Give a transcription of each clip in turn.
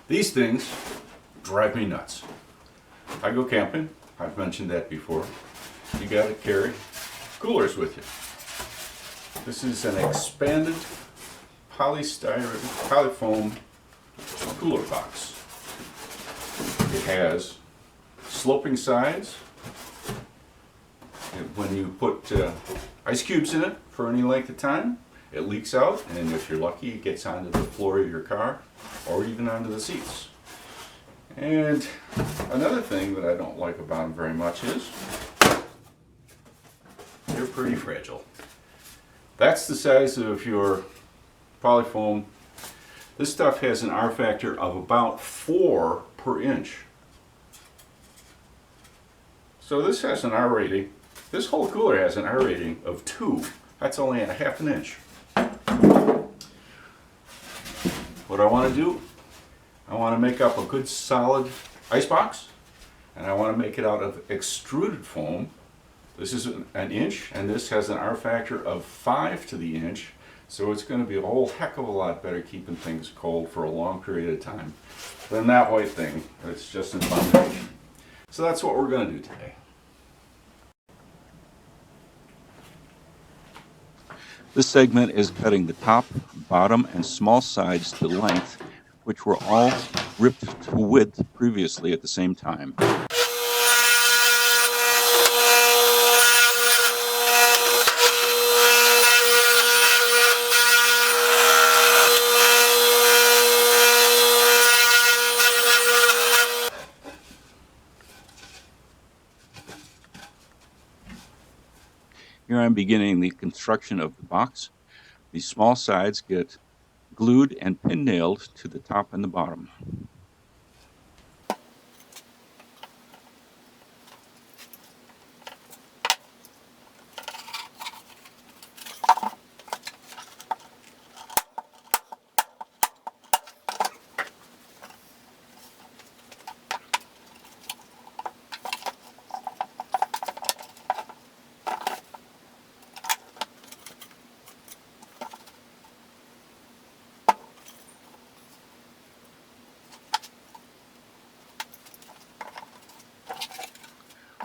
These things drive me nuts. I go camping, I've mentioned that before. You gotta carry coolers with you. This is an expanded polyfoam cooler box. It has sloping sides. And when you put ice cubes in it for any length of time, it leaks out, and if you're lucky, it gets onto the floor of your car or even onto the seats. And another thing that I don't like about them very much is they're pretty fragile. That's the size of your polyfoam. This stuff has an R factor of about 4 per inch. So this has an R rating. This whole cooler has an R rating of 2. That's only a half an inch. What I want to do, I want to make up a good solid ice box, and I want to make it out of extruded foam. This is an inch, and this has an R factor of 5 to the inch, so it's going to be a whole heck of a lot better keeping things cold for a long period of time than that white thing. It's just an abomination. So that's what we're going to do today. This segment is cutting the top, bottom, and small sides to length, which were all ripped to width previously at the same time. Here I'm beginning the construction of the box. The small sides get glued and pin nailed to the top and the bottom.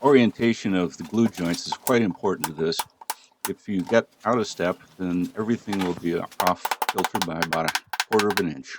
Orientation of the glue joints is quite important to this. If you get out of step, then everything will be off kilter by about a quarter of an inch.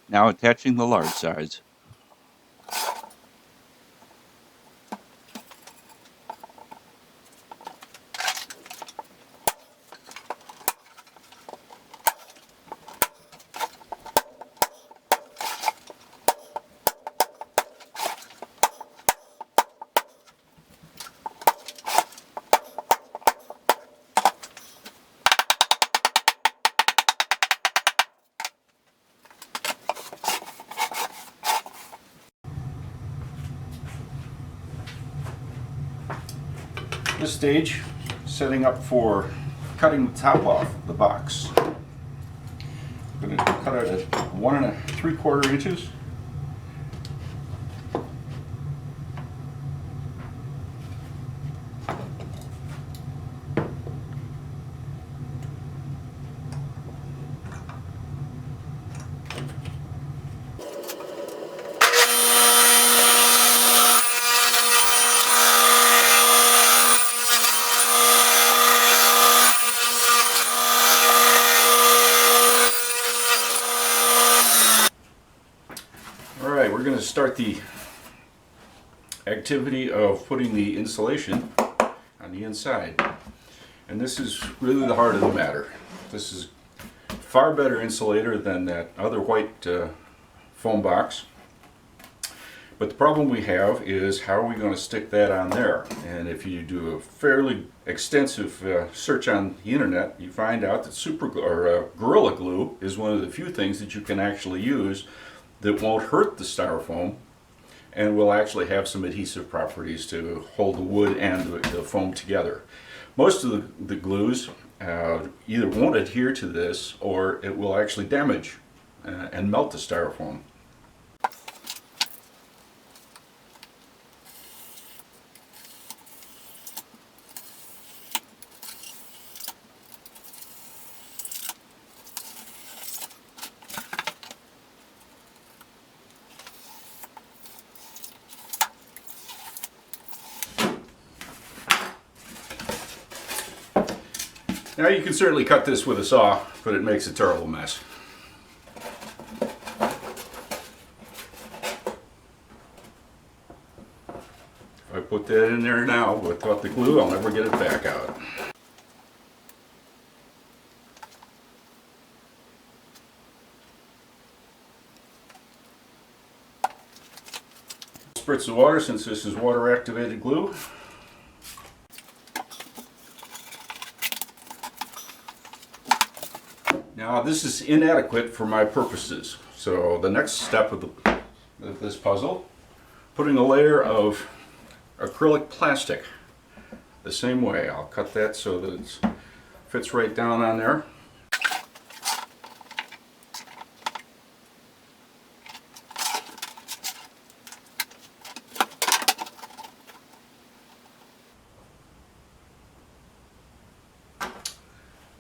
Now attaching the large sides. This stage, setting up for cutting the top off the box. I'm going to cut it at 1 3/4 inches. start the activity of putting the insulation on the inside. And this is really the heart of the matter. This is far better insulator than that other white foam box. But the problem we have is, how are we going to stick that on there? And if you do a fairly extensive search on the internet, you find out that Gorilla Glue is one of the few things that you can actually use that won't hurt the styrofoam and will actually have some adhesive properties to hold the wood and the foam together. Most of the glues either won't adhere to this, or it will actually damage and melt the styrofoam. Now you can certainly cut this with a saw, but it makes a terrible mess. If I put that in there now without the glue, I'll never get it back out. Spritz the water, since this is water activated glue. Now this is inadequate for my purposes. So the next step of this puzzle, putting a layer of acrylic plastic the same way. I'll cut that so that it fits right down on there.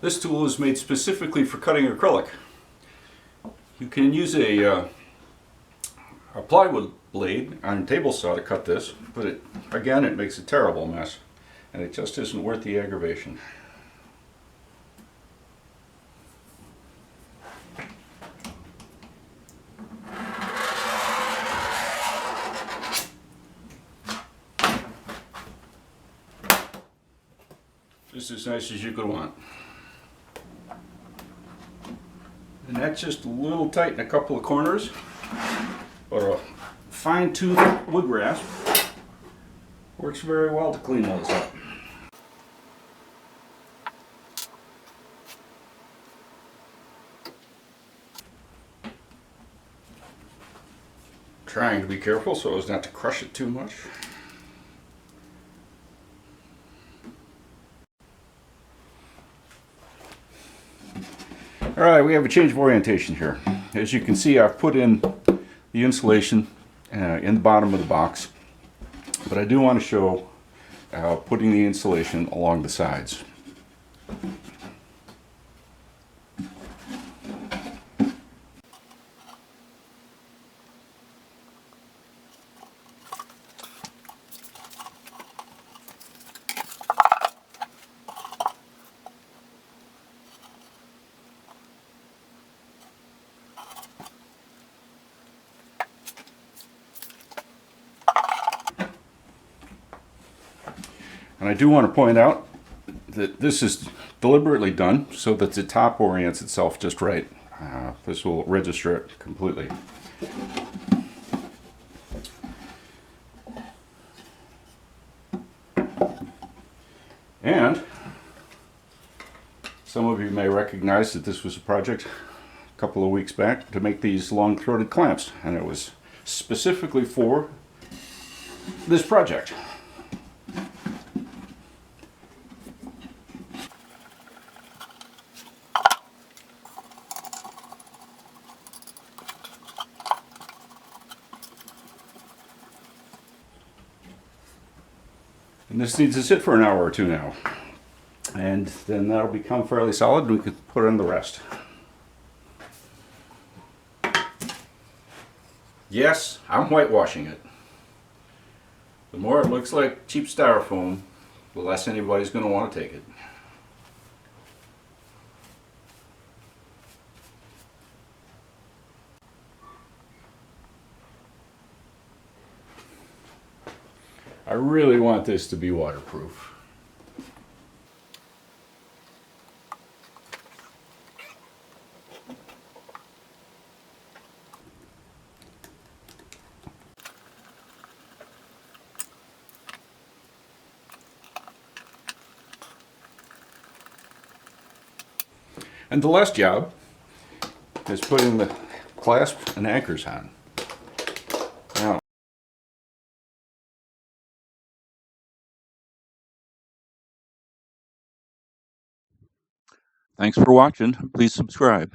This tool is made specifically for cutting acrylic. You can use a plywood blade on a table saw to cut this, but again it makes a terrible mess, and it just isn't worth the aggravation. Just as nice as you could want. And that's just a little tight in a couple of corners, but a fine-toothed wood rasp works very well to clean those up. Trying to be careful so as not to crush it too much. Alright, we have a change of orientation here. As you can see, I've put in the insulation in the bottom of the box, but I do want to show putting the insulation along the sides. And I do want to point out that this is deliberately done so that the top orients itself just right. This will register it completely. And some of you may recognize that this was a project a couple of weeks back to make these long-throated clamps, and it was specifically for this project. And this needs to sit for an hour or two now. And then that'll become fairly solid and we can put in the rest. Yes, I'm whitewashing it. The more it looks like cheap styrofoam, the less anybody's going to want to take it. I really want this to be waterproof. And the last job is putting the clasps and anchors on. Now, Thanks for watching. Please subscribe.